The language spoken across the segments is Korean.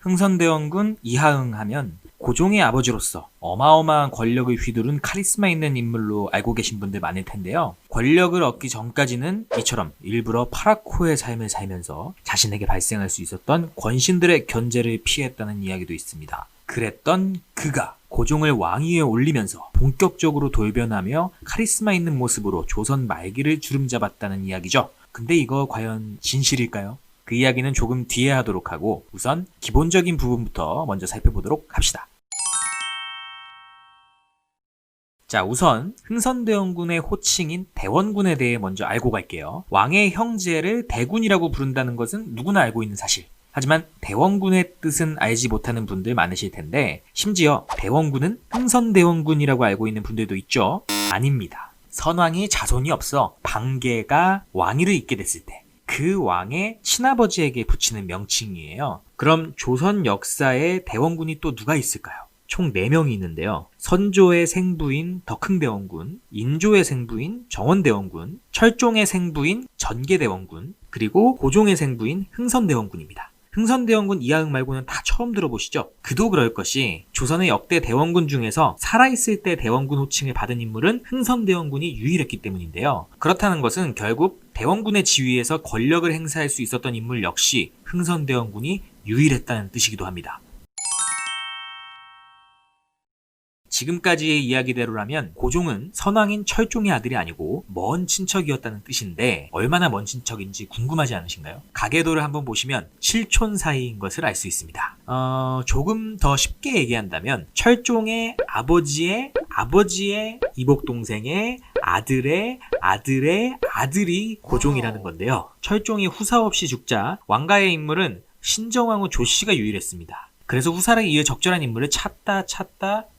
흥선대원군 이하응 하면 고종의 아버지로서 어마어마한 권력을 휘두른 카리스마 있는 인물로 알고 계신 분들 많을 텐데요. 권력을 얻기 전까지는 이처럼 일부러 파라코의 삶을 살면서 자신에게 발생할 수 있었던 권신들의 견제를 피했다는 이야기도 있습니다. 그랬던 그가 고종을 왕위에 올리면서 본격적으로 돌변하며 카리스마 있는 모습으로 조선 말기를 주름잡았다는 이야기죠. 근데 이거 과연 진실일까요? 그 이야기는 조금 뒤에 하도록 하고 우선 기본적인 부분부터 먼저 살펴보도록 합시다. 자, 우선 흥선대원군의 호칭인 대원군에 대해 먼저 알고 갈게요. 왕의 형제를 대군이라고 부른다는 것은 누구나 알고 있는 사실. 하지만 대원군의 뜻은 알지 못하는 분들 많으실 텐데 심지어 대원군은 흥선대원군이라고 알고 있는 분들도 있죠. 아닙니다. 선왕이 자손이 없어 방계가 왕위를 잇게 됐을 때 그 왕의 친아버지에게 붙이는 명칭이에요. 그럼 조선 역사에 대원군이 또 누가 있을까요? 총 4명이 있는데요. 선조의 생부인 덕흥대원군, 인조의 생부인 정원대원군, 철종의 생부인 전계대원군, 그리고 고종의 생부인 흥선대원군입니다. 흥선대원군 이하응 말고는 다 처음 들어보시죠? 그도 그럴 것이 조선의 역대 대원군 중에서 살아있을 때 대원군 호칭을 받은 인물은 흥선대원군이 유일했기 때문인데요. 그렇다는 것은 결국 대원군의 지위에서 권력을 행사할 수 있었던 인물 역시 흥선대원군이 유일했다는 뜻이기도 합니다. 지금까지의 이야기대로라면 고종은 선왕인 철종의 아들이 아니고 먼 친척이었다는 뜻인데 얼마나 먼 친척인지 궁금하지 않으신가요? 가계도를 한번 보시면 칠촌 사이인 것을 알 수 있습니다. 조금 더 쉽게 얘기한다면 철종의 아버지의 이복동생의 아들의 아들이 고종이라는 건데요. 철종이 후사 없이 죽자 왕가의 인물은 신정왕후 조씨가 유일했습니다. 그래서 후사를 이을 적절한 인물을 찾다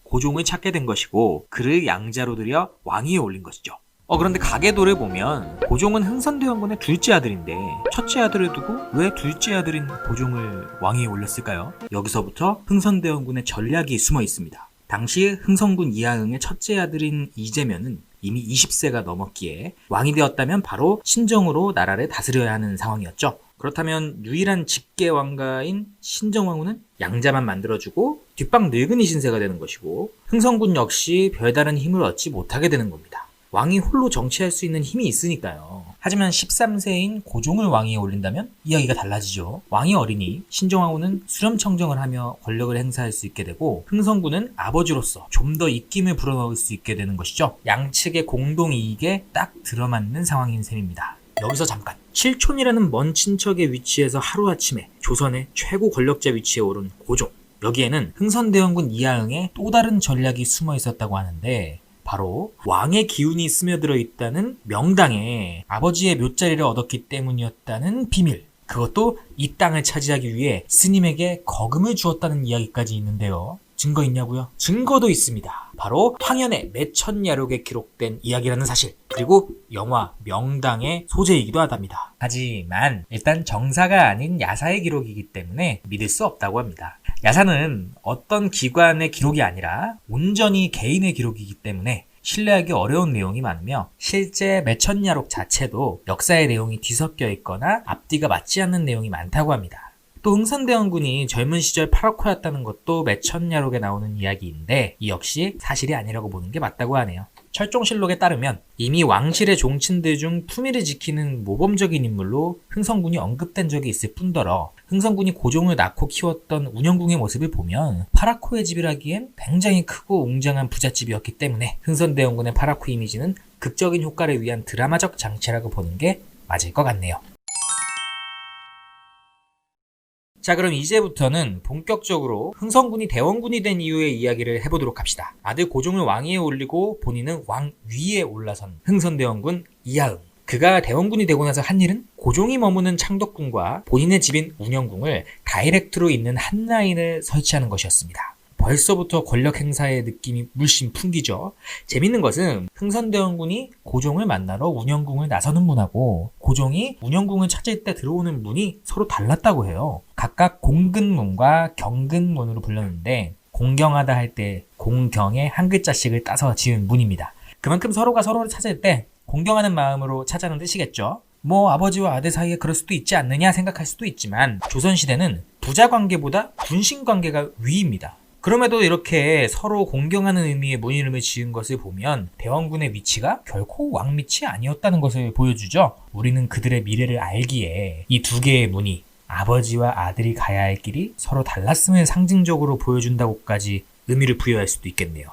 고종을 찾게 된 것이고 그를 양자로 들여 왕위에 올린 것이죠. 그런데 가계도를 보면 고종은 흥선대원군의 둘째 아들인데 첫째 아들을 두고 왜 둘째 아들인 고종을 왕위에 올렸을까요? 여기서부터 흥선대원군의 전략이 숨어 있습니다. 당시 흥선군 이하응의 첫째 아들인 이재면은 이미 20세가 넘었기에 왕이 되었다면 바로 친정으로 나라를 다스려야 하는 상황이었죠. 그렇다면 유일한 직계 왕가인 신정왕후는 양자만 만들어주고 뒷방 늙은이 신세가 되는 것이고 흥선군 역시 별다른 힘을 얻지 못하게 되는 겁니다. 왕이 홀로 정치할 수 있는 힘이 있으니까요. 하지만 13세인 고종을 왕위에 올린다면 이야기가 달라지죠. 왕이 어리니 신정왕후는 수렴청정을 하며 권력을 행사할 수 있게 되고 흥선군은 아버지로서 좀 더 입김을 불어넣을 수 있게 되는 것이죠. 양측의 공동이익에 딱 들어맞는 상황인 셈입니다. 여기서 잠깐 칠촌이라는 먼 친척의 위치에서 하루아침에 조선의 최고 권력자 위치에 오른 고종, 여기에는 흥선대원군 이하응의 또 다른 전략이 숨어 있었다고 하는데 바로 왕의 기운이 스며들어 있다는 명당에 아버지의 묘자리를 얻었기 때문이었다는 비밀, 그것도 이 땅을 차지하기 위해 스님에게 거금을 주었다는 이야기까지 있는데요. 증거 있냐고요? 증거도 있습니다. 바로 황현의 매천야록에 기록된 이야기라는 사실, 그리고 영화 명당의 소재이기도 하답니다. 하지만 일단 정사가 아닌 야사의 기록이기 때문에 믿을 수 없다고 합니다. 야사는 어떤 기관의 기록이 아니라 온전히 개인의 기록이기 때문에 신뢰하기 어려운 내용이 많으며 실제 매천야록 자체도 역사의 내용이 뒤섞여 있거나 앞뒤가 맞지 않는 내용이 많다고 합니다. 또 흥선대원군이 젊은 시절 파라코였다는 것도 매천야록에 나오는 이야기인데 이 역시 사실이 아니라고 보는 게 맞다고 하네요. 철종실록에 따르면 이미 왕실의 종친들 중 품위를 지키는 모범적인 인물로 흥선군이 언급된 적이 있을 뿐더러 흥선군이 고종을 낳고 키웠던 운영궁의 모습을 보면 파라코의 집이라기엔 굉장히 크고 웅장한 부잣집이었기 때문에 흥선대원군의 파라코 이미지는 극적인 효과를 위한 드라마적 장치라고 보는 게 맞을 것 같네요. 자, 그럼 이제부터는 본격적으로 흥선군이 대원군이 된 이후의 이야기를 해보도록 합시다. 아들 고종을 왕위에 올리고 본인은 왕위에 올라선 흥선대원군 이하응. 그가 대원군이 되고 나서 한 일은 고종이 머무는 창덕궁과 본인의 집인 운영궁을 다이렉트로 잇는 한 라인을 설치하는 것이었습니다. 벌써부터 권력 행사의 느낌이 물씬 풍기죠. 재밌는 것은 흥선대원군이 고종을 만나러 운영궁을 나서는 문하고 고종이 운영궁을 찾을 때 들어오는 문이 서로 달랐다고 해요. 각각 공근문과 경근문으로 불렸는데 공경하다 할 때 공경에 한 글자씩을 따서 지은 문입니다. 그만큼 서로가 서로를 찾을 때 공경하는 마음으로 찾아는 뜻이겠죠. 뭐 아버지와 아들 사이에 그럴 수도 있지 않느냐 생각할 수도 있지만 조선시대는 부자 관계보다 군신 관계가 위입니다. 그럼에도 이렇게 서로 공경하는 의미의 문이름을 지은 것을 보면 대원군의 위치가 결코 왕밑이 아니었다는 것을 보여주죠. 우리는 그들의 미래를 알기에 이 두 개의 문이 아버지와 아들이 가야 할 길이 서로 달랐음을 상징적으로 보여준다고까지 의미를 부여할 수도 있겠네요.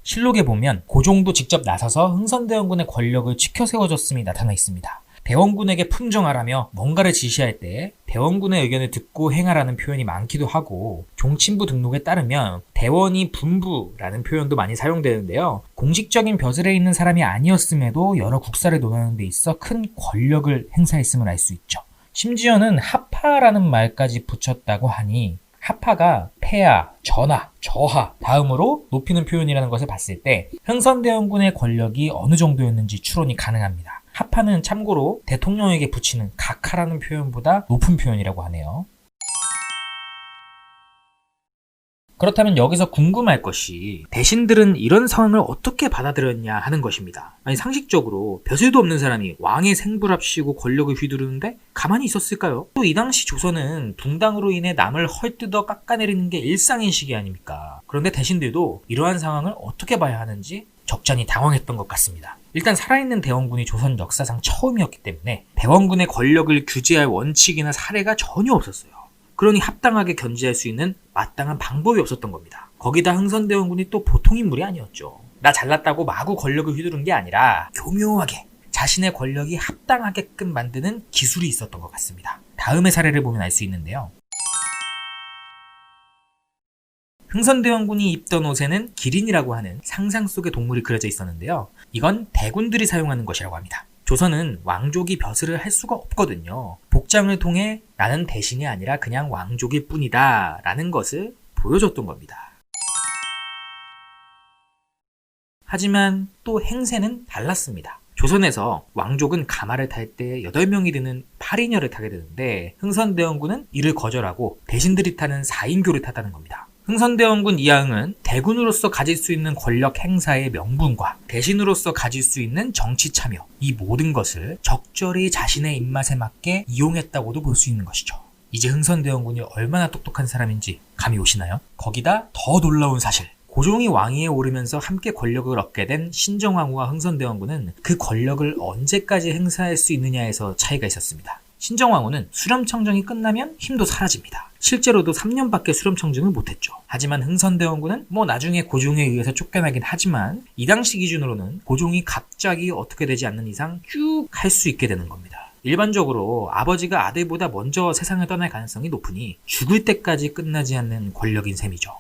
실록에 보면 고종도 직접 나서서 흥선대원군의 권력을 지켜 세워줬음이 나타나 있습니다. 대원군에게 품정하라며 뭔가를 지시할 때 대원군의 의견을 듣고 행하라는 표현이 많기도 하고 종친부 등록에 따르면 대원이 분부라는 표현도 많이 사용되는데요. 공식적인 벼슬에 있는 사람이 아니었음에도 여러 국사를 논하는 데 있어 큰 권력을 행사했음을 알 수 있죠. 심지어는 하파라는 말까지 붙였다고 하니 하파가 폐하, 전하, 저하 다음으로 높이는 표현이라는 것을 봤을 때 흥선대원군의 권력이 어느 정도였는지 추론이 가능합니다. 하파는 참고로 대통령에게 붙이는 각하라는 표현보다 높은 표현이라고 하네요. 그렇다면 여기서 궁금할 것이 대신들은 이런 상황을 어떻게 받아들였냐 하는 것입니다. 아니 상식적으로 벼슬도 없는 사람이 왕의 생부랍시고 권력을 휘두르는데 가만히 있었을까요? 또 이 당시 조선은 붕당으로 인해 남을 헐뜯어 깎아내리는 게 일상인 시기 아닙니까? 그런데 대신들도 이러한 상황을 어떻게 봐야 하는지 적잖이 당황했던 것 같습니다. 일단 살아있는 대원군이 조선 역사상 처음이었기 때문에 대원군의 권력을 규제할 원칙이나 사례가 전혀 없었어요. 그러니 합당하게 견제할 수 있는 마땅한 방법이 없었던 겁니다. 거기다 흥선대원군이 또 보통 인물이 아니었죠. 나 잘났다고 마구 권력을 휘두른 게 아니라 교묘하게 자신의 권력이 합당하게끔 만드는 기술이 있었던 것 같습니다. 다음의 사례를 보면 알 수 있는데요. 흥선대원군이 입던 옷에는 기린이라고 하는 상상 속의 동물이 그려져 있었는데요. 이건 대군들이 사용하는 것이라고 합니다. 조선은 왕족이 벼슬을 할 수가 없거든요. 복장을 통해 나는 대신이 아니라 그냥 왕족일 뿐이다 라는 것을 보여줬던 겁니다. 하지만 또 행세는 달랐습니다. 조선에서 왕족은 가마를 탈 때 8명이 드는 8인열을 타게 되는데 흥선대원군은 이를 거절하고 대신들이 타는 4인교를 탔다는 겁니다. 흥선대원군 이하응은 대군으로서 가질 수 있는 권력 행사의 명분과 대신으로서 가질 수 있는 정치 참여, 이 모든 것을 적절히 자신의 입맛에 맞게 이용했다고도 볼 수 있는 것이죠. 이제 흥선대원군이 얼마나 똑똑한 사람인지 감이 오시나요? 거기다 더 놀라운 사실, 고종이 왕위에 오르면서 함께 권력을 얻게 된 신정왕후와 흥선대원군은 그 권력을 언제까지 행사할 수 있느냐에서 차이가 있었습니다. 신정왕후는 수렴청정이 끝나면 힘도 사라집니다. 실제로도 3년밖에 수렴청정을 못했죠. 하지만 흥선대원군은 나중에 고종에 의해서 쫓겨나긴 하지만 이 당시 기준으로는 고종이 갑자기 어떻게 되지 않는 이상 쭉 할 수 있게 되는 겁니다. 일반적으로 아버지가 아들보다 먼저 세상을 떠날 가능성이 높으니 죽을 때까지 끝나지 않는 권력인 셈이죠.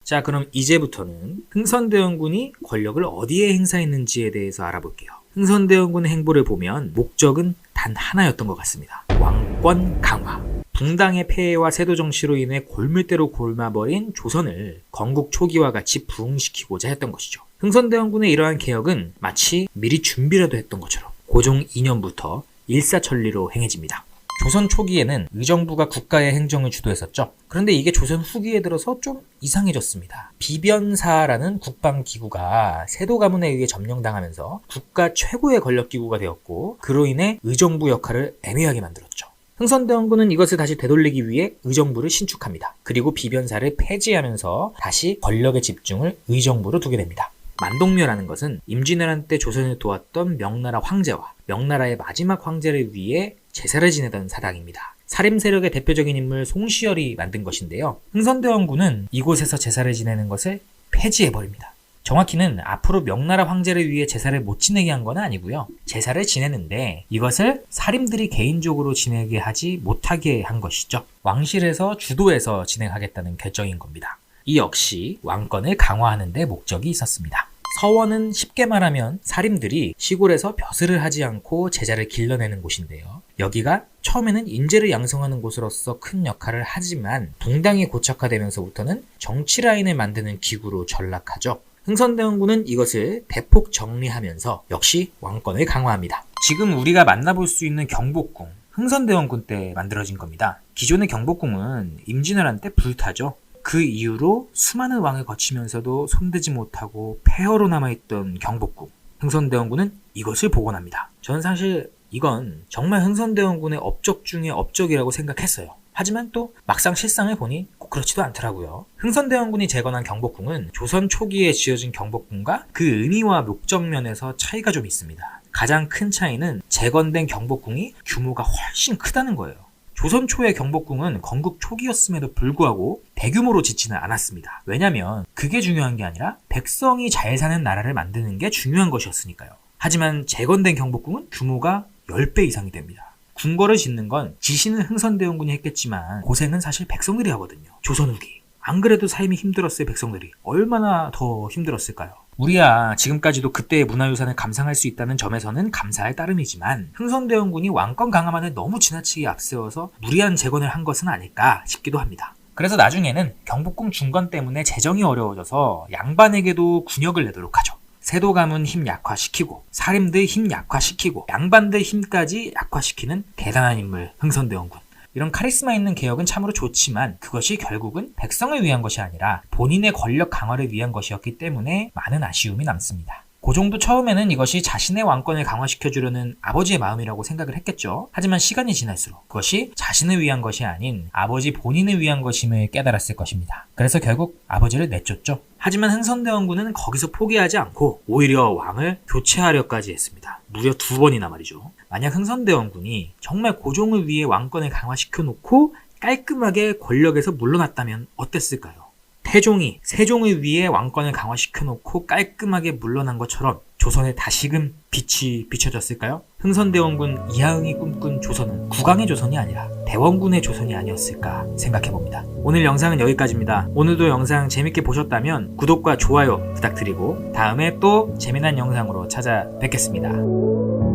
자, 그럼 이제부터는 흥선대원군이 권력을 어디에 행사했는지에 대해서 알아볼게요. 흥선대원군의 행보를 보면 목적은 단 하나였던 것 같습니다. 왕권 강화. 붕당의 폐해와 세도 정치로 인해 골물대로 골마버린 조선을 건국 초기와 같이 부흥시키고자 했던 것이죠. 흥선대원군의 이러한 개혁은 마치 미리 준비라도 했던 것처럼 고종 2년부터 일사천리로 행해집니다. 조선 초기에는 의정부가 국가의 행정을 주도했었죠. 그런데 이게 조선 후기에 들어서 좀 이상해졌습니다. 비변사라는 국방기구가 세도 가문에 의해 점령당하면서 국가 최고의 권력기구가 되었고 그로 인해 의정부 역할을 애매하게 만들었죠. 흥선대원군은 이것을 다시 되돌리기 위해 의정부를 신축합니다. 그리고 비변사를 폐지하면서 다시 권력의 집중을 의정부로 두게 됩니다. 만동묘라는 것은 임진왜란 때 조선을 도왔던 명나라 황제와 명나라의 마지막 황제를 위해 제사를 지내던 사당입니다. 사림 세력의 대표적인 인물 송시열이 만든 것인데요. 흥선대원군은 이곳에서 제사를 지내는 것을 폐지해버립니다. 정확히는 앞으로 명나라 황제를 위해 제사를 못 지내게 한 건 아니고요. 제사를 지내는데 이것을 사림들이 개인적으로 지내게 하지 못하게 한 것이죠. 왕실에서 주도해서 진행하겠다는 결정인 겁니다. 이 역시 왕권을 강화하는 데 목적이 있었습니다. 서원은 쉽게 말하면 사림들이 시골에서 벼슬을 하지 않고 제자를 길러내는 곳인데요. 여기가 처음에는 인재를 양성하는 곳으로서 큰 역할을 하지만 붕당이 고착화되면서부터는 정치 라인을 만드는 기구로 전락하죠. 흥선대원군은 이것을 대폭 정리하면서 역시 왕권을 강화합니다. 지금 우리가 만나볼 수 있는 경복궁, 흥선대원군 때 만들어진 겁니다. 기존의 경복궁은 임진왜란 때 불타죠. 그 이후로 수많은 왕을 거치면서도 손대지 못하고 폐허로 남아있던 경복궁. 흥선대원군은 이것을 복원합니다. 저는 사실 이건 정말 흥선대원군의 업적 중에 업적이라고 생각했어요. 하지만 또 막상 실상을 보니 꼭 그렇지도 않더라고요. 흥선대원군이 재건한 경복궁은 조선 초기에 지어진 경복궁과 그 의미와 목적 면에서 차이가 좀 있습니다. 가장 큰 차이는 재건된 경복궁이 규모가 훨씬 크다는 거예요. 조선 초의 경복궁은 건국 초기였음에도 불구하고 대규모로 짓지는 않았습니다. 왜냐면 그게 중요한 게 아니라 백성이 잘 사는 나라를 만드는 게 중요한 것이었으니까요. 하지만 재건된 경복궁은 규모가 10배 이상이 됩니다. 궁궐을 짓는 건 지시는 흥선대원군이 했겠지만 고생은 사실 백성들이 하거든요. 조선 후기. 안 그래도 삶이 힘들었을 백성들이 얼마나 더 힘들었을까요? 우리야 지금까지도 그때의 문화유산을 감상할 수 있다는 점에서는 감사할 따름이지만 흥선대원군이 왕권 강화만을 너무 지나치게 앞세워서 무리한 재건을 한 것은 아닐까 싶기도 합니다. 그래서 나중에는 경복궁 중건 때문에 재정이 어려워져서 양반에게도 군역을 내도록 하죠. 세도 가문 힘 약화시키고 사림들 힘 약화시키고 양반들 힘까지 약화시키는 대단한 인물 흥선대원군. 이런 카리스마 있는 개혁은 참으로 좋지만 그것이 결국은 백성을 위한 것이 아니라 본인의 권력 강화를 위한 것이었기 때문에 많은 아쉬움이 남습니다. 고종도 처음에는 이것이 자신의 왕권을 강화시켜주려는 아버지의 마음이라고 생각을 했겠죠. 하지만 시간이 지날수록 그것이 자신을 위한 것이 아닌 아버지 본인을 위한 것임을 깨달았을 것입니다. 그래서 결국 아버지를 내쫓죠. 하지만 흥선대원군은 거기서 포기하지 않고 오히려 왕을 교체하려까지 했습니다. 무려 2번이나 말이죠. 만약 흥선대원군이 정말 고종을 위해 왕권을 강화시켜놓고 깔끔하게 권력에서 물러났다면 어땠을까요? 태종이 세종을 위해 왕권을 강화시켜놓고 깔끔하게 물러난 것처럼 조선에 다시금 빛이 비춰졌을까요? 흥선대원군 이하응이 꿈꾼 조선은 국왕의 조선이 아니라 대원군의 조선이 아니었을까 생각해봅니다. 오늘 영상은 여기까지입니다. 오늘도 영상 재밌게 보셨다면 구독과 좋아요 부탁드리고 다음에 또 재미난 영상으로 찾아뵙겠습니다.